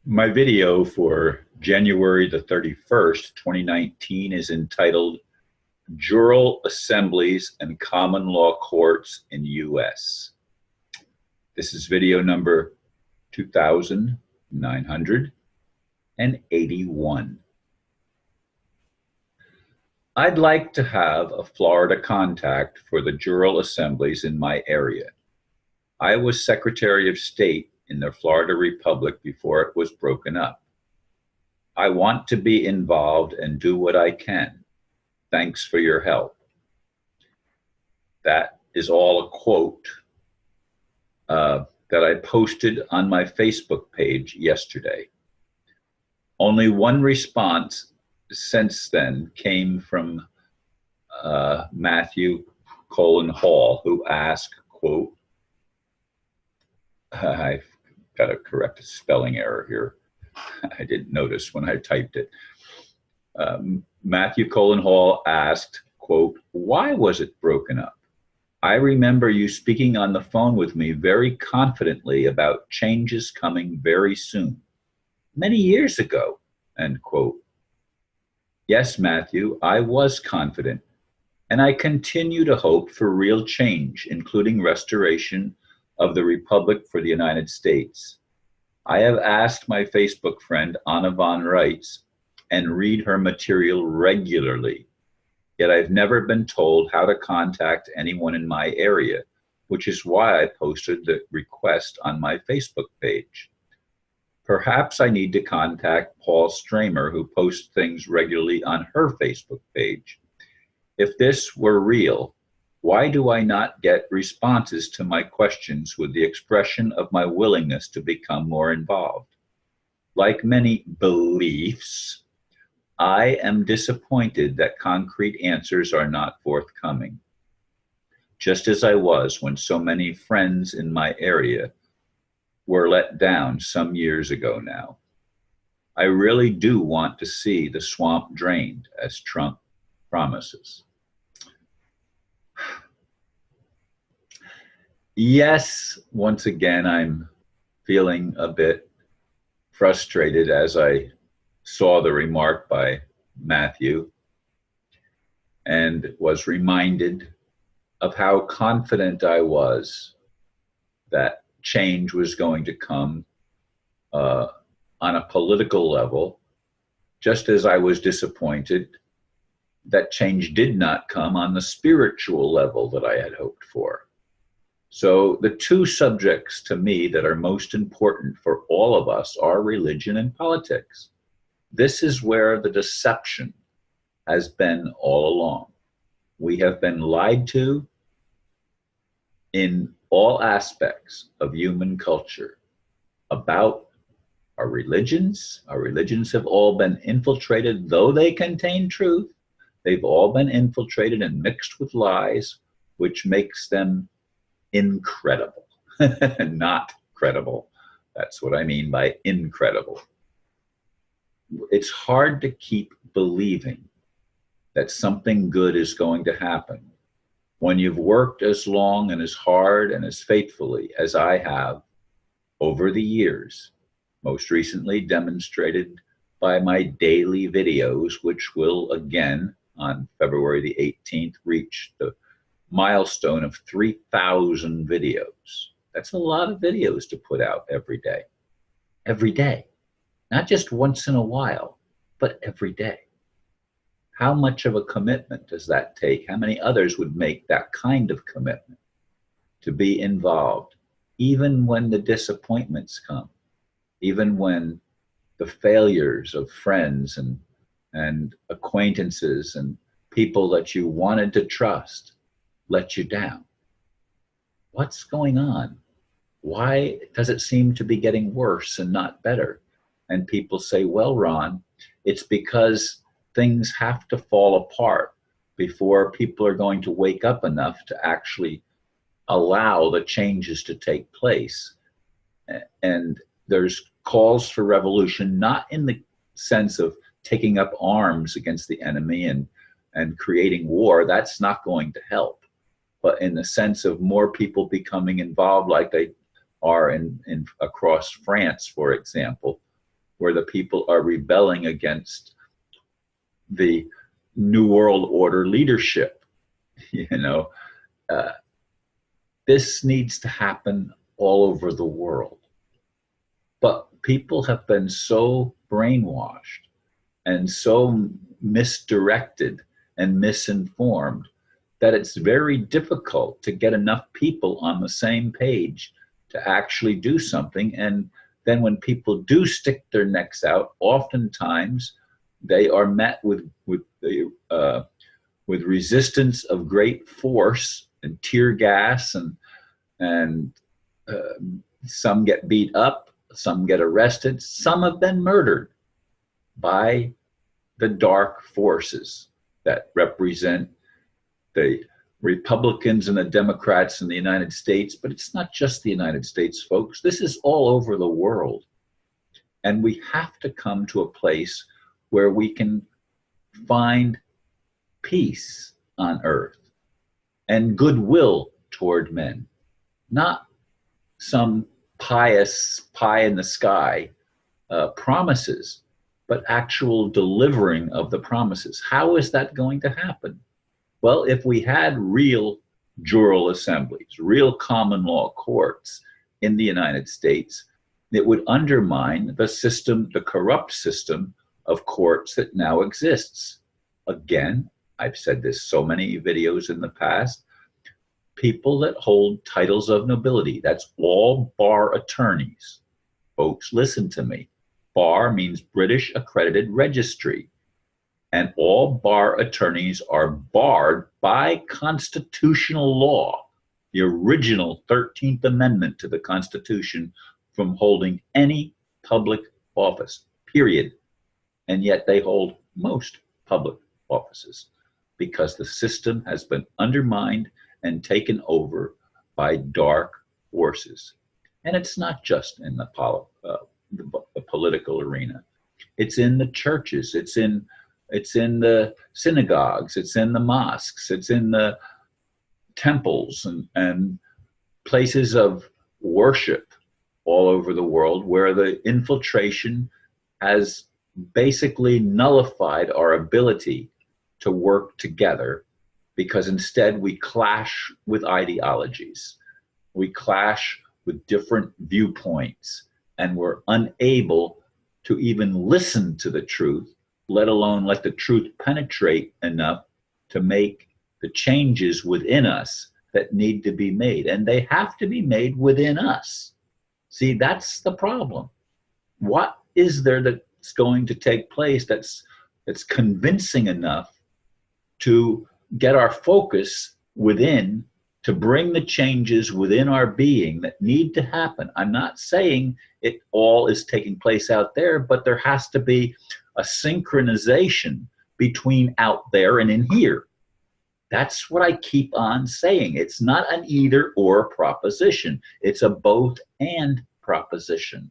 My video for January the 31st, 2019 is entitled Jural Assemblies and Common Law Courts in U.S. This is video number 2981. I'd like to have a Florida contact for the Jural Assemblies in my area. I was Secretary of State in the Florida Republic before it was broken up. I want to be involved and do what I can. Thanks for your help. That is all a quote that I posted on my Facebook page yesterday. Only one response since then came from Matthew Hall, who asked, quote, I've got to correct a spelling error here. I didn't notice when I typed it. Matthew Hall asked, quote, why was it broken up? I remember you speaking on the phone with me very confidently about changes coming very soon, many years ago, end quote. Yes, Matthew, I was confident, and I continue to hope for real change, including restoration of the Republic for the United States. I have asked my Facebook friend Anna von Reitz and read her material regularly, yet I've never been told how to contact anyone in my area, which is why I posted the request on my Facebook page. Perhaps I need to contact Paul Stramer, who posts things regularly on her Facebook page. If this were real, why do I not get responses to my questions with the expression of my willingness to become more involved? Like many beliefs, I am disappointed that concrete answers are not forthcoming, just as I was when so many friends in my area were let down some years ago now. I really do want to see the swamp drained, as Trump promises. Yes, once again, I'm feeling a bit frustrated as I saw the remark by Matthew and was reminded of how confident I was that change was going to come on a political level, just as I was disappointed that change did not come on the spiritual level that I had hoped for. So the two subjects to me that are most important for all of us are religion and politics. This is where the deception has been all along. We have been lied to in all aspects of human culture about our religions. Our religions have all been infiltrated, though they contain truth. They've all been infiltrated and mixed with lies, which makes them incredible, not credible. That's what I mean by incredible. It's hard to keep believing that something good is going to happen when you've worked as long and as hard and as faithfully as I have over the years, most recently demonstrated by my daily videos, which will again on February the 18th reach the milestone of 3,000 videos. That's a lot of videos to put out every day. Every day. Not just once in a while, but every day. How much of a commitment does that take? How many others would make that kind of commitment to be involved, even when the disappointments come, even when the failures of friends and acquaintances and people that you wanted to trust let you down? What's going on? Why does it seem to be getting worse and not better? And people say, well, Ron, it's because things have to fall apart before people are going to wake up enough to actually allow the changes to take place. And there's calls for revolution, not in the sense of taking up arms against the enemy and creating war. That's not going to help. But in the sense of more people becoming involved, like they are in across France, for example, where the people are rebelling against the New World Order leadership. You know, uh, this needs to happen all over the world. But people have been so brainwashed and so misdirected and misinformed that it's very difficult to get enough people on the same page to actually do something. And then when people do stick their necks out, oftentimes they are met with resistance of great force and tear gas, and some get beat up, some get arrested, some have been murdered by the dark forces that represent the Republicans and the Democrats in the United States. But it's not just the United States, folks. This is all over the world. And we have to come to a place where we can find peace on earth and goodwill toward men, not some pious pie in the sky promises, but actual delivering of the promises. How is that going to happen? Well, if we had real jural assemblies, real common law courts in the United States, it would undermine the system, the corrupt system of courts that now exists. Again, I've said this so many videos in the past, people that hold titles of nobility, that's all bar attorneys. Folks, listen to me. Bar means British Accredited Registry. And all bar attorneys are barred by constitutional law, the original 13th Amendment to the Constitution, from holding any public office, period. And yet they hold most public offices because the system has been undermined and taken over by dark forces. And it's not just in the political arena. It's in the churches. It's in the synagogues. It's in the mosques. It's in the temples and places of worship all over the world, where the infiltration has basically nullified our ability to work together, because instead we clash with ideologies. We clash with different viewpoints, and we're unable to even listen to the truth, let alone let the truth penetrate enough to make the changes within us that need to be made. And they have to be made within us. See, that's the problem. What is there that's going to take place that's convincing enough to get our focus within, to bring the changes within our being that need to happen? I'm not saying it all is taking place out there, but there has to be a synchronization between out there and in here. That's what I keep on saying. It's not an either or proposition. It's a both and proposition.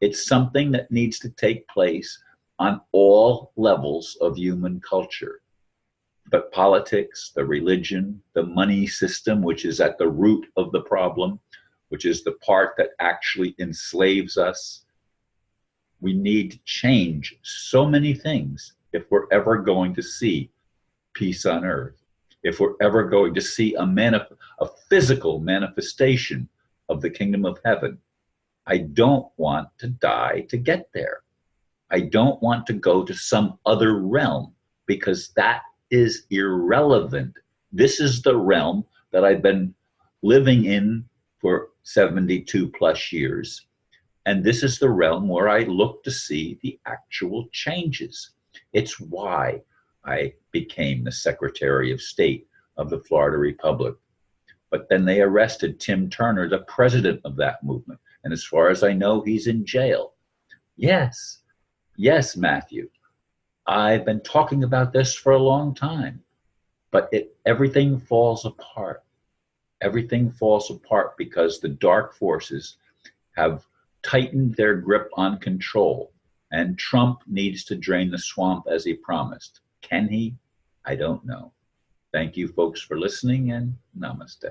It's something that needs to take place on all levels of human culture. But politics, the religion, the money system, which is at the root of the problem, which is the part that actually enslaves us. We need to change so many things if we're ever going to see peace on earth, if we're ever going to see a physical manifestation of the kingdom of heaven. I don't want to die to get there. I don't want to go to some other realm, because that is irrelevant. This is the realm that I've been living in for 72 plus years. And this is the realm where I look to see the actual changes. It's why I became the Secretary of State of the Florida Republic. But then they arrested Tim Turner, the president of that movement. And as far as I know, he's in jail. Yes, Matthew. I've been talking about this for a long time, but everything falls apart. Everything falls apart because the dark forces have tightened their grip on control, and Trump needs to drain the swamp as he promised. Can he? I don't know. Thank you, folks, for listening, and namaste.